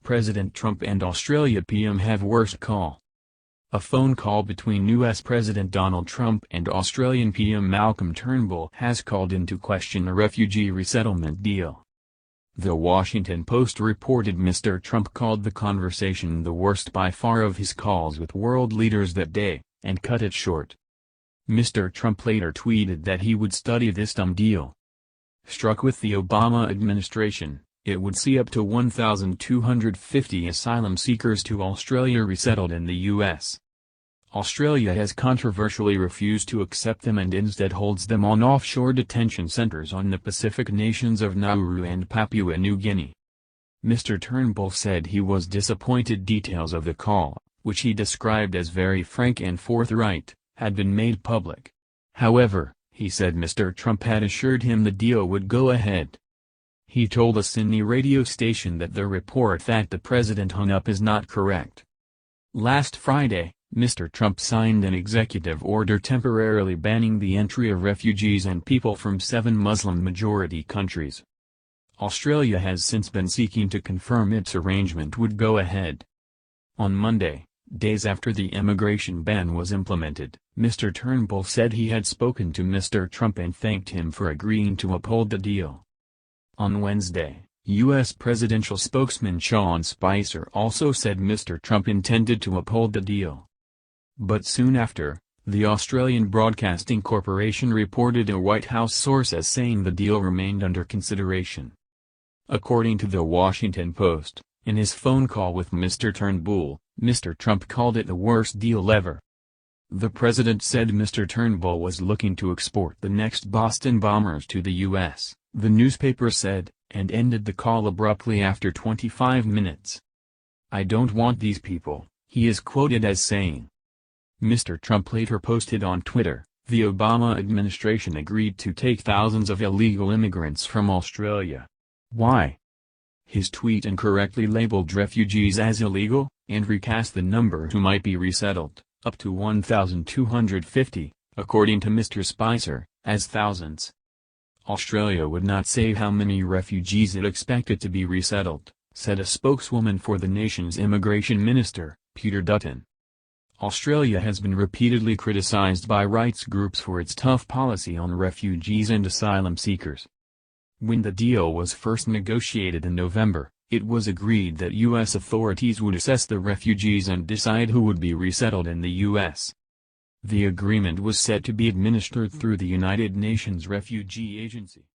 President Trump and Australia PM have worst call. A phone call between U.S. President Donald Trump and Australian PM Malcolm Turnbull has called into question a refugee resettlement deal. The Washington Post reported Mr. Trump called the conversation the worst by far of his calls with world leaders that day, and cut it short. Mr. Trump later tweeted that he would study this deal. Struck with the Obama administration, it would see up to 1,250 asylum seekers to Australia resettled in the U.S. Australia has controversially refused to accept them and instead holds them on offshore detention centers on the Pacific nations of Nauru and Papua New Guinea. Mr. Turnbull said he was disappointed details of the call, which he described as very frank and forthright, had been made public. However, he said Mr. Trump had assured him the deal would go ahead. He told a Sydney radio station that the report that the president hung up is not correct. Last Friday, Mr. Trump signed an executive order temporarily banning the entry of refugees and people from 7 Muslim-majority countries. Australia has since been seeking to confirm its arrangement would go ahead. On Monday, days after the immigration ban was implemented, Mr. Turnbull said he had spoken to Mr. Trump and thanked him for agreeing to uphold the deal. On Wednesday, U.S. presidential spokesman Sean Spicer also said Mr. Trump intended to uphold the deal. But soon after, the Australian Broadcasting Corporation reported a White House source as saying the deal remained under consideration. According to the Washington Post, in his phone call with Mr. Turnbull, Mr. Trump called it the worst deal ever. The president said Mr. Turnbull was looking to export the next Boston bombers to the U.S., the newspaper said, and ended the call abruptly after 25 minutes. "I don't want these people," he is quoted as saying. Mr. Trump later posted on Twitter, "The Obama administration agreed to take thousands of illegal immigrants from Australia. Why?" His tweet incorrectly labeled refugees as illegal, and recast the number who might be resettled, up to 1,250, according to Mr. Spicer, as thousands. Australia would not say how many refugees it expected to be resettled, said a spokeswoman for the nation's immigration minister, Peter Dutton. Australia has been repeatedly criticized by rights groups for its tough policy on refugees and asylum seekers. When the deal was first negotiated in November, it was agreed that U.S. authorities would assess the refugees and decide who would be resettled in the U.S. The agreement was set to be administered through the United Nations Refugee Agency.